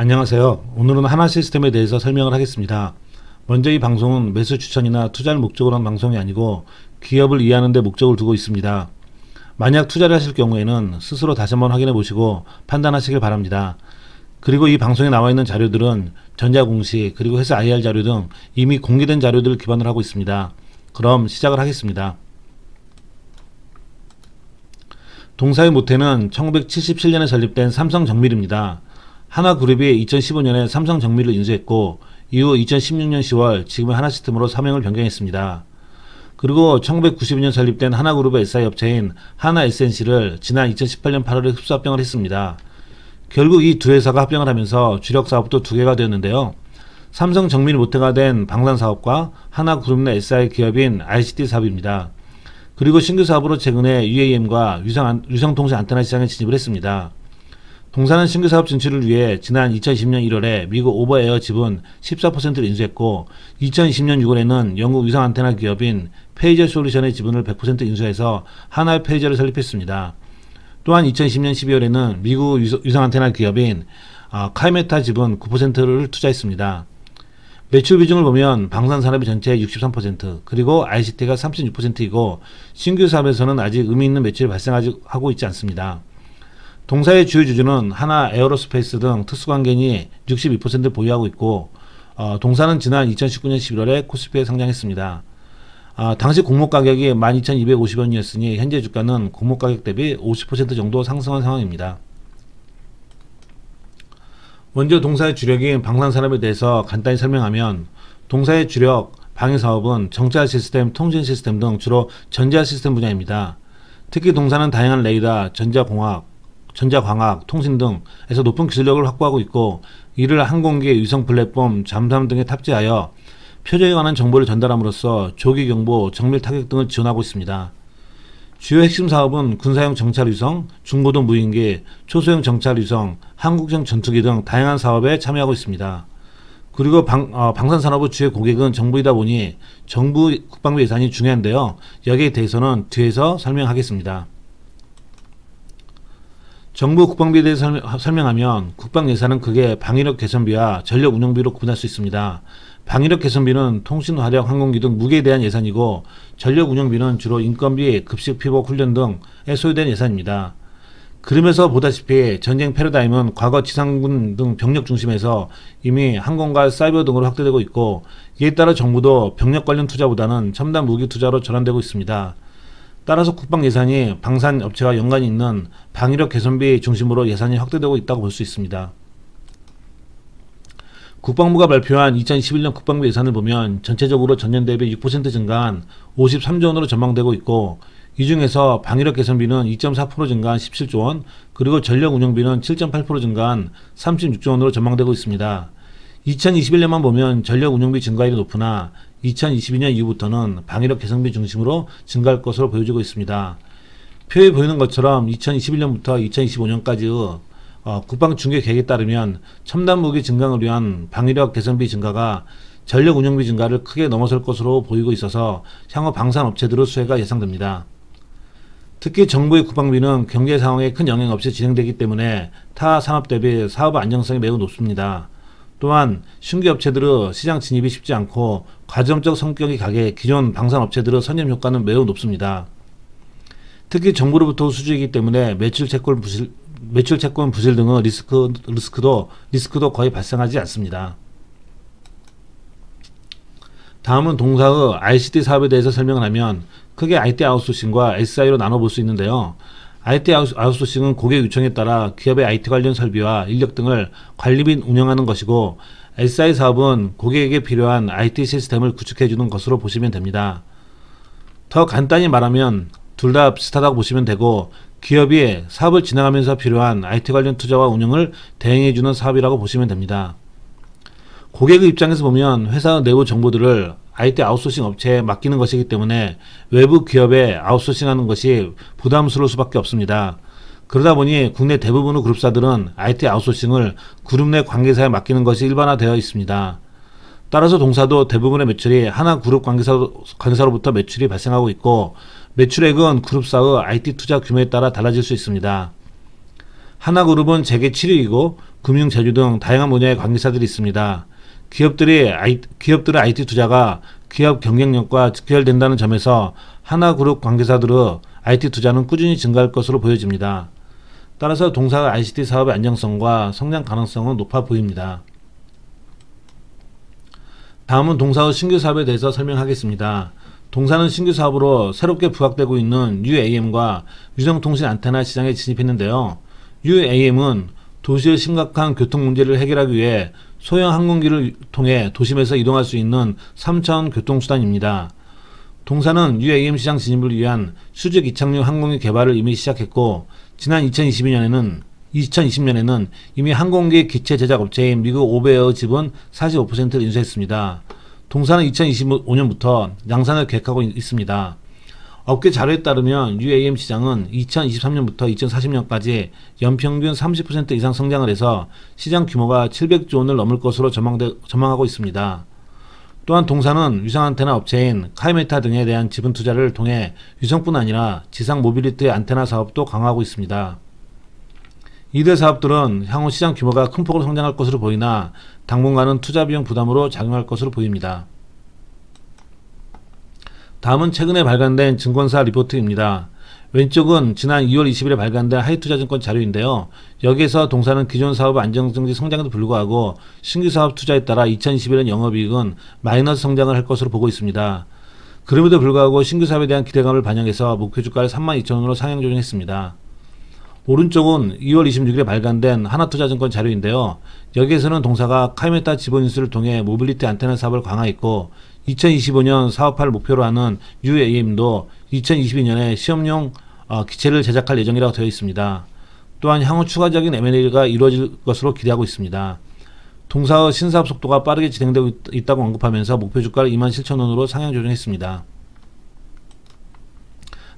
안녕하세요. 오늘은 하나시스템에 대해서 설명을 하겠습니다. 먼저 이 방송은 매수 추천이나 투자를 목적으로 한 방송이 아니고 기업을 이해하는 데 목적을 두고 있습니다. 만약 투자를 하실 경우에는 스스로 다시 한번 확인해 보시고 판단하시길 바랍니다. 그리고 이 방송에 나와 있는 자료들은 전자공시 그리고 회사 IR 자료 등 이미 공개된 자료들을 기반으로 하고 있습니다. 그럼 시작을 하겠습니다. 동사의 모태는 1977년에 설립된 삼성정밀입니다. 하나그룹이 2015년에 삼성정밀을 인수했고 이후 2016년 10월 지금의 하나시스템으로 사명을 변경했습니다. 그리고 1992년 설립된 하나그룹의 SI 업체인 하나SNC를 지난 2018년 8월에 흡수합병을 했습니다. 결국 이 두 회사가 합병을 하면서 주력 사업도 두 개가 되었는데요. 삼성정밀 모태가 된 방산사업과 하나그룹 내 SI 기업인 ICT 사업입니다. 그리고 신규 사업으로 최근에 UAM과 위성통신 안테나 시장에 진입을 했습니다. 동사는 신규 사업 진출을 위해 지난 2020년 1월에 미국 오버에어 지분 14%를 인수했고 2020년 6월에는 영국 위성 안테나 기업인 페이저 솔루션의 지분을 100% 인수해서 하나의 페이저를 설립했습니다. 또한 2020년 12월에는 미국 위성 안테나 기업인 카이메타 지분 9%를 투자했습니다. 매출 비중을 보면 방산산업이 전체의 63% 그리고 ICT가 36%이고 신규 사업에서는 아직 의미 있는 매출이 발생하고 있지 않습니다. 동사의 주요 주주는 하나 에어로스페이스 등 특수관계인이 62%를 보유하고 있고 동사는 지난 2019년 11월에 코스피에 상장했습니다. 당시 공모가격이 12,250원이었으니 현재 주가는 공모가격 대비 50% 정도 상승한 상황입니다. 먼저 동사의 주력인 방산산업에 대해서 간단히 설명하면 동사의 주력 방위사업은 정찰 시스템, 통신 시스템 등 주로 전자 시스템 분야입니다. 특히 동사는 다양한 레이더, 전자광학, 통신 등에서 높은 기술력을 확보하고 있고 이를 항공기, 위성 플랫폼, 잠수함 등에 탑재하여 표적에 관한 정보를 전달함으로써 조기 경보, 정밀 타격 등을 지원하고 있습니다. 주요 핵심 사업은 군사용 정찰위성, 중고도 무인기, 초소형 정찰위성, 한국형 전투기 등 다양한 사업에 참여하고 있습니다. 그리고 방산산업의 주요 고객은 정부이다 보니 정부 국방비 예산이 중요한데요. 여기에 대해서는 뒤에서 설명하겠습니다. 정부 국방비에 대해서 설명하면 국방 예산은 크게 방위력 개선비와 전력 운영비로 구분할 수 있습니다. 방위력 개선비는 통신, 화력, 항공기 등 무기에 대한 예산이고 전력 운영비는 주로 인건비, 급식, 피복, 훈련 등에 소요된 예산입니다. 그러면서 보다시피 전쟁 패러다임은 과거 지상군 등 병력 중심에서 이미 항공과 사이버 등으로 확대되고 있고 이에 따라 정부도 병력 관련 투자보다는 첨단 무기 투자로 전환되고 있습니다. 따라서 국방 예산이 방산 업체와 연관이 있는 방위력 개선비 중심으로 예산이 확대되고 있다고 볼 수 있습니다. 국방부가 발표한 2021년 국방부 예산을 보면 전체적으로 전년 대비 6% 증가한 53조 원으로 전망되고 있고 이 중에서 방위력 개선비는 2.4% 증가한 17조 원 그리고 전력 운영비는 7.8% 증가한 36조 원으로 전망되고 있습니다. 2021년만 보면 전력 운영비 증가율이 높으나 2022년 이후부터는 방위력 개선비 중심으로 증가할 것으로 보여지고 있습니다. 표에 보이는 것처럼 2021년부터 2025년까지의 국방 중개 계획에 따르면 첨단 무기 증강을 위한 방위력 개선비 증가가 전력 운영비 증가를 크게 넘어설 것으로 보이고 있어서 향후 방산 업체들의 수혜가 예상됩니다. 특히 정부의 국방비는 경제 상황에 큰 영향 없이 진행되기 때문에 타 산업 대비 사업 안정성이 매우 높습니다. 또한 신규 업체들의 시장 진입이 쉽지 않고 과점적 성격이 강해 기존 방산 업체들의 선점 효과는 매우 높습니다. 특히 정부로부터 수주이기 때문에 매출 채권 부실 등의 리스크도 거의 발생하지 않습니다. 다음은 동사의 ICT 사업에 대해서 설명을 하면 크게 IT 아웃소싱과 SI로 나눠볼 수 있는데요. IT 아웃소싱은 고객 요청에 따라 기업의 IT 관련 설비와 인력 등을 관리 및 운영하는 것이고 SI 사업은 고객에게 필요한 IT 시스템을 구축해주는 것으로 보시면 됩니다. 더 간단히 말하면 둘 다 비슷하다고 보시면 되고 기업이 사업을 진행하면서 필요한 IT 관련 투자와 운영을 대행해주는 사업이라고 보시면 됩니다. 고객의 입장에서 보면 회사의 내부 정보들을 IT 아웃소싱 업체에 맡기는 것이기 때문에 외부 기업에 아웃소싱하는 것이 부담스러울 수밖에 없습니다. 그러다 보니 국내 대부분의 그룹사들은 IT 아웃소싱을 그룹 내 관계사에 맡기는 것이 일반화되어 있습니다. 따라서 동사도 대부분의 매출이 하나 그룹 관계사로부터 매출이 발생하고 있고 매출액은 그룹사의 IT 투자 규모에 따라 달라질 수 있습니다. 하나그룹은 재계 7위이고 금융, 제조 등 다양한 분야의 관계사들이 있습니다. 기업들의 IT 투자가 기업 경쟁력과 직결된다는 점에서 하나그룹 관계사들의 IT 투자는 꾸준히 증가할 것으로 보여집니다. 따라서 동사 ICT 사업의 안정성과 성장 가능성은 높아 보입니다. 다음은 동사의 신규 사업에 대해서 설명하겠습니다. 동사는 신규 사업으로 새롭게 부각되고 있는 UAM과 위성통신 안테나 시장에 진입했는데요. UAM은 도시의 심각한 교통 문제를 해결하기 위해 소형 항공기를 통해 도심에서 이동할 수 있는 3차원 교통수단입니다. 동사는 UAM 시장 진입을 위한 수직 이착륙 항공기 개발을 이미 시작했고, 지난 2020년에는 이미 항공기 기체 제작 업체인 미국 오베어의 지분 45%를 인수했습니다. 동사는 2025년부터 양산을 계획하고 있습니다. 업계 자료에 따르면 UAM 시장은 2023년부터 2040년까지 연평균 30% 이상 성장을 해서 시장 규모가 700조 원을 넘을 것으로 전망하고 있습니다. 또한 동사는 위성 안테나 업체인 카이메타 등에 대한 지분 투자를 통해 위성뿐 아니라 지상 모빌리티 안테나 사업도 강화하고 있습니다. 이들 사업들은 향후 시장 규모가 큰 폭으로 성장할 것으로 보이나 당분간은 투자 비용 부담으로 작용할 것으로 보입니다. 다음은 최근에 발간된 증권사 리포트입니다. 왼쪽은 지난 2월 20일에 발간된 하이투자증권 자료인데요. 여기에서 동사는 기존 사업의 안정적인 성장에도 불구하고 신규 사업 투자에 따라 2021년 영업이익은 마이너스 성장을 할 것으로 보고 있습니다. 그럼에도 불구하고 신규 사업에 대한 기대감을 반영해서 목표 주가를 32,000원으로 상향 조정했습니다. 오른쪽은 2월 26일에 발간된 하나투자증권 자료인데요. 여기에서는 동사가 카이메타 지분 인수를 통해 모빌리티 안테나 사업을 강화했고, 2025년 사업화를 목표로 하는 UAM도 2022년에 시험용 기체를 제작할 예정이라고 되어 있습니다. 또한 향후 추가적인 M&A가 이루어질 것으로 기대하고 있습니다. 동사의 신사업 속도가 빠르게 진행되고 있다고 언급하면서 목표 주가를 27,000원으로 상향 조정했습니다.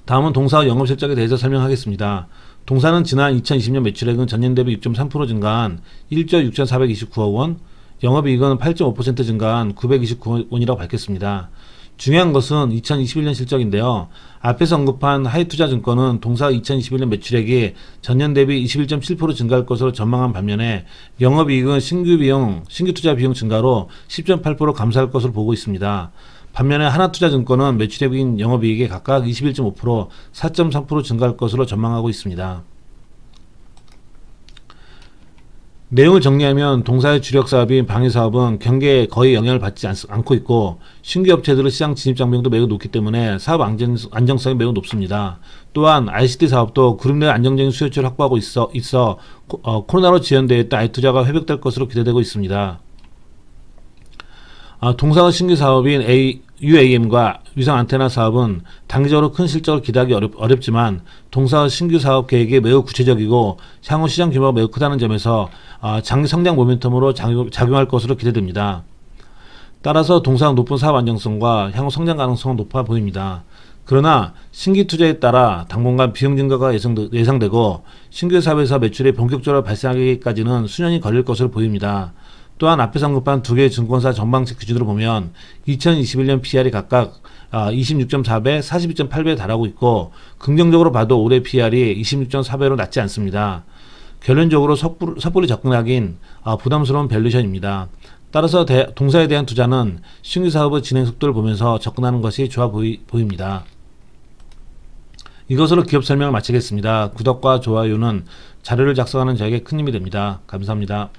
다음은 동사의 영업실적에 대해서 설명하겠습니다. 동사는 지난 2020년 매출액은 전년 대비 6.3% 증가한 1조 6,429억 원, 영업이익은 8.5% 증가한 929원이라고 밝혔습니다. 중요한 것은 2021년 실적인데요. 앞에서 언급한 하이투자증권은 동사 2021년 매출액이 전년 대비 21.7% 증가할 것으로 전망한 반면에 영업이익은 신규 투자 비용 증가로 10.8% 감소할 것으로 보고 있습니다. 반면에 하나투자증권은 매출액인 영업이익이 각각 21.5%, 4.3% 증가할 것으로 전망하고 있습니다. 내용을 정리하면 동사의 주력 사업인 방위사업은 경기에 거의 영향을 받지 않고 있고, 신규 업체들의 시장 진입 장벽도 매우 높기 때문에 사업 안정성이 매우 높습니다. 또한 ICT 사업도 그룹 내 안정적인 수요처를 확보하고 있어 코로나로 지연되어 있던 IT투자가 회복될 것으로 기대되고 있습니다. 동사의 신규 사업인 UAM과 위성 안테나 사업은 단기적으로 큰 실적을 기대하기 어렵지만 동사의 신규 사업 계획이 매우 구체적이고 향후 시장 규모가 매우 크다는 점에서 장기 성장 모멘텀으로 작용할 것으로 기대됩니다. 따라서 동사의 높은 사업 안정성과 향후 성장 가능성은 높아 보입니다. 그러나 신규 투자에 따라 당분간 비용 증가가 예상되고 신규 사업에서 매출이 본격적으로 발생하기까지는 수년이 걸릴 것으로 보입니다. 또한 앞에서 언급한 두 개의 증권사 전망치 기준으로 보면 2021년 PR이 각각 26.4배, 42.8배에 달하고 있고, 긍정적으로 봐도 올해 PR이 26.4배로 낮지 않습니다. 결론적으로 섣불리 접근하긴 부담스러운 밸류션입니다. 따라서 동사에 대한 투자는 신규 사업의 진행 속도를 보면서 접근하는 것이 좋아 보입니다. 이것으로 기업 설명을 마치겠습니다. 구독과 좋아요는 자료를 작성하는 저에게 큰 힘이 됩니다. 감사합니다.